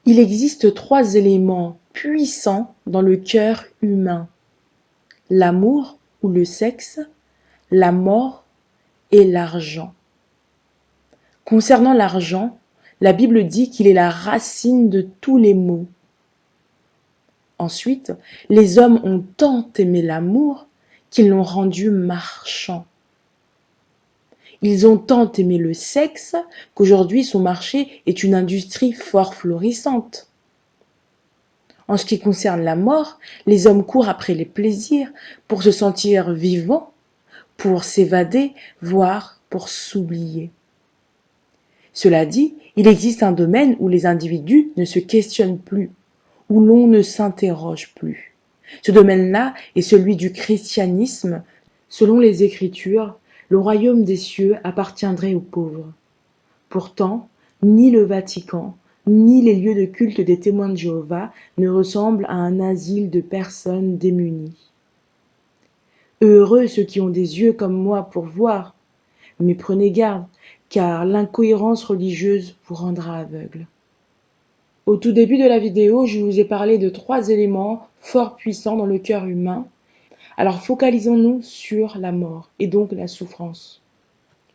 Il existe 3 éléments puissants dans le cœur humain: l'amour ou le sexe, la mort et l'argent. Concernant l'argent, la Bible dit qu'il est la racine de tous les maux. Ensuite, les hommes ont tant aimé l'amour qu'ils l'ont rendu marchand. Ils ont tant aimé le sexe qu'aujourd'hui son marché est une industrie fort florissante. En ce qui concerne la mort, les hommes courent après les plaisirs pour se sentir vivants, pour s'évader, voire pour s'oublier. Cela dit, il existe un domaine où les individus ne se questionnent plus, où l'on ne s'interroge plus. Ce domaine-là est celui du christianisme. Selon les Écritures, le royaume des cieux appartiendrait aux pauvres. Pourtant, ni le Vatican, ni les lieux de culte des témoins de Jéhovah ne ressemblent à un asile de personnes démunies. Heureux ceux qui ont des yeux comme moi pour voir, mais prenez garde, car l'incohérence religieuse vous rendra aveugle. Au tout début de la vidéo, je vous ai parlé de 3 éléments fort puissants dans le cœur humain. Alors focalisons-nous sur la mort et donc la souffrance.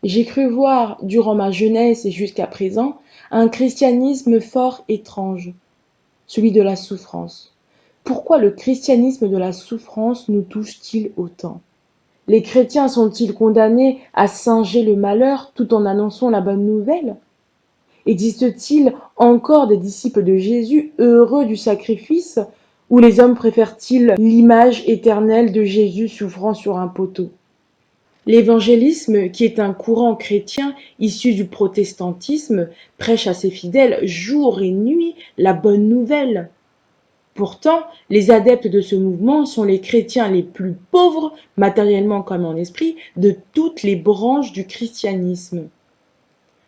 J'ai cru voir, durant ma jeunesse et jusqu'à présent, un christianisme fort étrange, celui de la souffrance. Pourquoi le christianisme de la souffrance nous touche-t-il autant? Les chrétiens sont-ils condamnés à singer le malheur tout en annonçant la bonne nouvelle? Existe-t-il encore des disciples de Jésus heureux du sacrifice, ou les hommes préfèrent-ils l'image éternelle de Jésus souffrant sur un poteau? L'évangélisme, qui est un courant chrétien issu du protestantisme, prêche à ses fidèles jour et nuit la bonne nouvelle. Pourtant, les adeptes de ce mouvement sont les chrétiens les plus pauvres, matériellement comme en esprit, de toutes les branches du christianisme.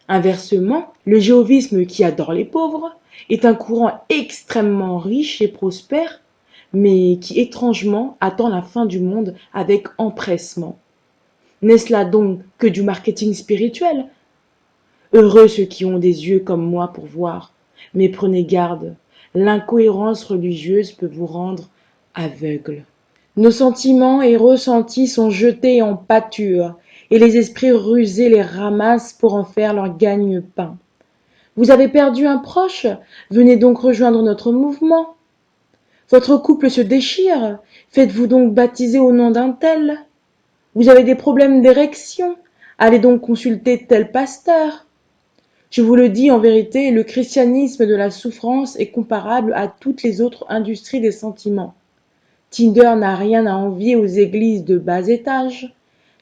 Inversement, le jéhovisme, qui adore les pauvres, est un courant extrêmement riche et prospère, mais qui étrangement attend la fin du monde avec empressement. N'est-ce là donc que du marketing spirituel? Heureux ceux qui ont des yeux comme moi pour voir, mais prenez garde, l'incohérence religieuse peut vous rendre aveugle. Nos sentiments et ressentis sont jetés en pâture, et les esprits rusés les ramassent pour en faire leur gagne-pain. Vous avez perdu un proche? Venez donc rejoindre notre mouvement. Votre couple se déchire? Faites-vous donc baptiser au nom d'un tel? Vous avez des problèmes d'érection? Allez donc consulter tel pasteur. Je vous le dis en vérité, le christianisme de la souffrance est comparable à toutes les autres industries des sentiments. Tinder n'a rien à envier aux églises de bas étage.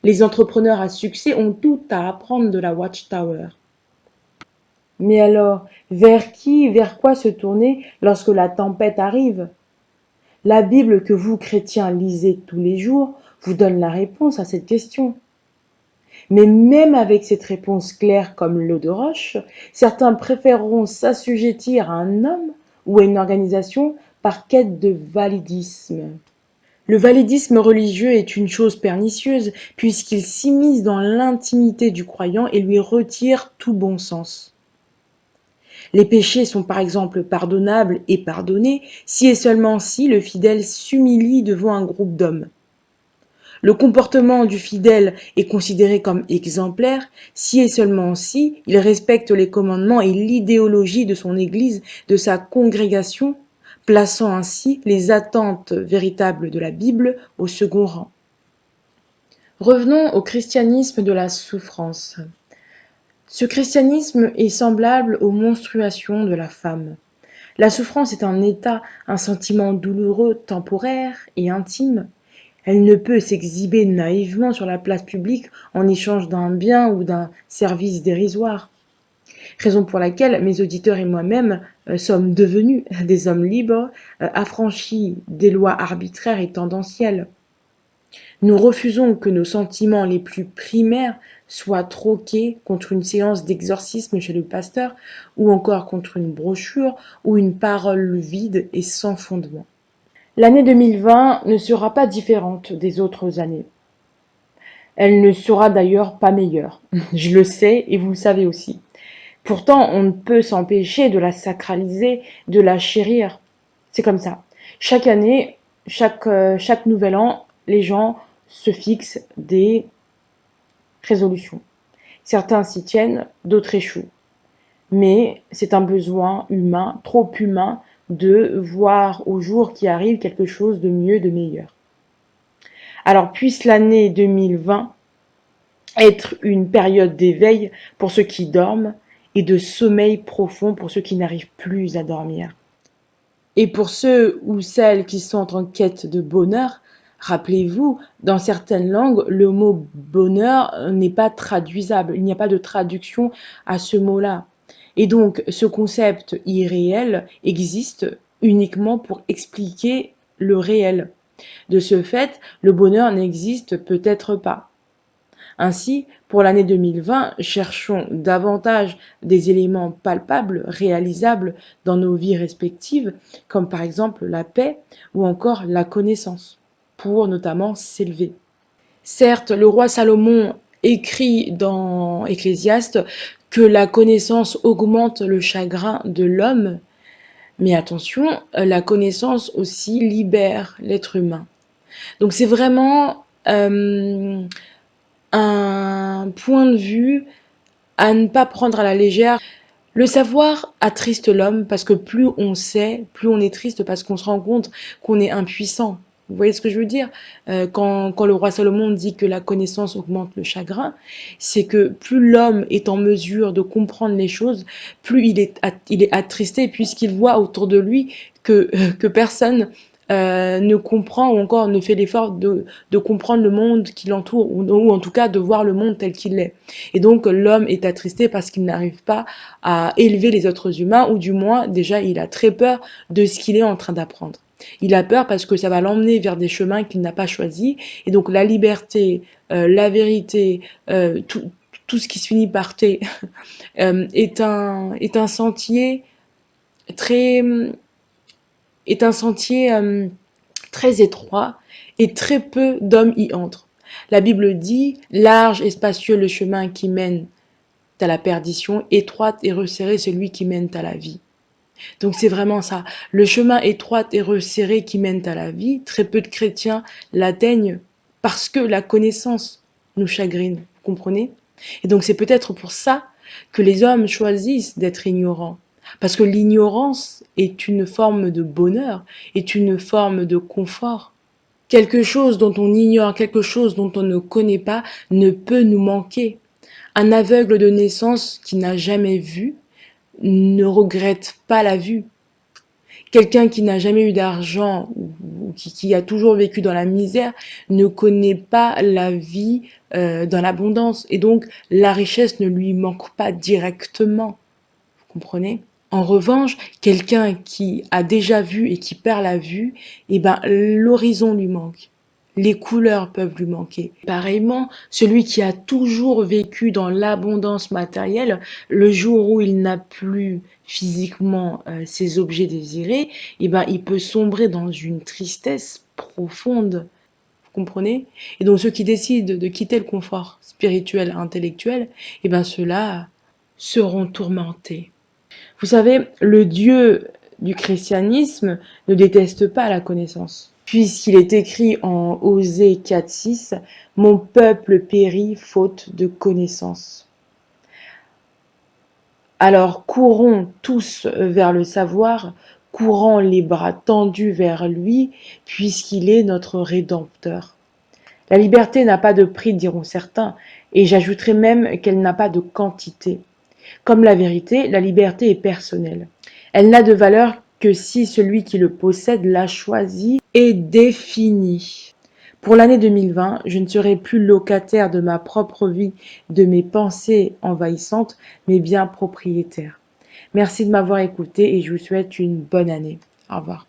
Les entrepreneurs à succès ont tout à apprendre de la Watchtower. Mais alors, vers qui, vers quoi se tourner lorsque la tempête arrive? La Bible que vous, chrétiens, lisez tous les jours vous donne la réponse à cette question. Mais même avec cette réponse claire comme l'eau de roche, certains préféreront s'assujettir à un homme ou à une organisation par quête de validisme. Le validisme religieux est une chose pernicieuse puisqu'il s'immisce dans l'intimité du croyant et lui retire tout bon sens. Les péchés sont par exemple pardonnables et pardonnés si et seulement si le fidèle s'humilie devant un groupe d'hommes. Le comportement du fidèle est considéré comme exemplaire si et seulement si il respecte les commandements et l'idéologie de son Église, de sa congrégation, plaçant ainsi les attentes véritables de la Bible au second rang. Revenons au christianisme de la souffrance. Ce christianisme est semblable aux menstruations de la femme. La souffrance est un état, un sentiment douloureux, temporaire et intime. Elle ne peut s'exhiber naïvement sur la place publique en échange d'un bien ou d'un service dérisoire. Raison pour laquelle mes auditeurs et moi-même sommes devenus des hommes libres, affranchis des lois arbitraires et tendancielles. Nous refusons que nos sentiments les plus primaires soient troqués contre une séance d'exorcisme chez le pasteur ou encore contre une brochure ou une parole vide et sans fondement. L'année 2020 ne sera pas différente des autres années. Elle ne sera d'ailleurs pas meilleure. Je le sais et vous le savez aussi. Pourtant, on ne peut s'empêcher de la sacraliser, de la chérir. C'est comme ça. Chaque année, chaque nouvel an, les gens se fixent des résolutions. Certains s'y tiennent, d'autres échouent. Mais c'est un besoin humain, trop humain, de voir au jour qui arrive quelque chose de mieux, de meilleur. Alors puisse l'année 2020 être une période d'éveil pour ceux qui dorment et de sommeil profond pour ceux qui n'arrivent plus à dormir. Et pour ceux ou celles qui sont en quête de bonheur, rappelez-vous, dans certaines langues, le mot bonheur n'est pas traduisable. Il n'y a pas de traduction à ce mot-là. Et donc, ce concept irréel existe uniquement pour expliquer le réel. De ce fait, le bonheur n'existe peut-être pas. Ainsi, pour l'année 2020, cherchons davantage des éléments palpables, réalisables dans nos vies respectives, comme par exemple la paix ou encore la connaissance, pour notamment s'élever. Certes, le roi Salomon écrit dans Ecclésiaste que la connaissance augmente le chagrin de l'homme, mais attention, la connaissance aussi libère l'être humain. Donc c'est vraiment un point de vue à ne pas prendre à la légère. Le savoir attriste l'homme parce que plus on sait, plus on est triste parce qu'on se rend compte qu'on est impuissant. Vous voyez ce que je veux dire? Quand le roi Salomon dit que la connaissance augmente le chagrin, c'est que plus l'homme est en mesure de comprendre les choses, plus il est attristé puisqu'il voit autour de lui que personne ne comprend ou encore ne fait l'effort de comprendre le monde qui l'entoure ou en tout cas de voir le monde tel qu'il est. Et donc l'homme est attristé parce qu'il n'arrive pas à élever les autres humains, ou du moins, déjà, il a très peur de ce qu'il est en train d'apprendre. Il a peur parce que ça va l'emmener vers des chemins qu'il n'a pas choisis. Et donc la liberté, la vérité, tout ce qui se finit par T, est un sentier très, est un sentier très étroit et très peu d'hommes y entrent. La Bible dit, large et spacieux le chemin qui mène à la perdition, étroite et resserrée celui qui mène à la vie. Donc c'est vraiment ça. Le chemin étroit et resserré qui mène à la vie, très peu de chrétiens l'atteignent parce que la connaissance nous chagrine, vous comprenez? Et donc c'est peut-être pour ça que les hommes choisissent d'être ignorants. Parce que l'ignorance est une forme de bonheur, est une forme de confort. Quelque chose dont on ignore, quelque chose dont on ne connaît pas, ne peut nous manquer. Un aveugle de naissance qui n'a jamais vu ne regrette pas la vue. Quelqu'un qui n'a jamais eu d'argent ou qui a toujours vécu dans la misère ne connaît pas la vie dans l'abondance. Et donc, la richesse ne lui manque pas directement. Vous comprenez? En revanche, quelqu'un qui a déjà vu et qui perd la vue, eh ben, l'horizon lui manque. Les couleurs peuvent lui manquer. Pareillement, celui qui a toujours vécu dans l'abondance matérielle, le jour où il n'a plus physiquement ses objets désirés, eh ben, il peut sombrer dans une tristesse profonde. Vous comprenez? Et donc ceux qui décident de quitter le confort spirituel, intellectuel, eh ben, ceux-là seront tourmentés. Vous savez, le Dieu du christianisme ne déteste pas la connaissance, puisqu'il est écrit en Osée 4:6, « Mon peuple périt faute de connaissance ». Alors courons tous vers le savoir, courant les bras tendus vers lui, puisqu'il est notre Rédempteur. La liberté n'a pas de prix, diront certains, et j'ajouterai même qu'elle n'a pas de quantité. Comme la vérité, la liberté est personnelle. Elle n'a de valeur que si celui qui le possède l'a choisi et défini. Pour l'année 2020, je ne serai plus locataire de ma propre vie, de mes pensées envahissantes, mais bien propriétaire. Merci de m'avoir écouté et je vous souhaite une bonne année. Au revoir.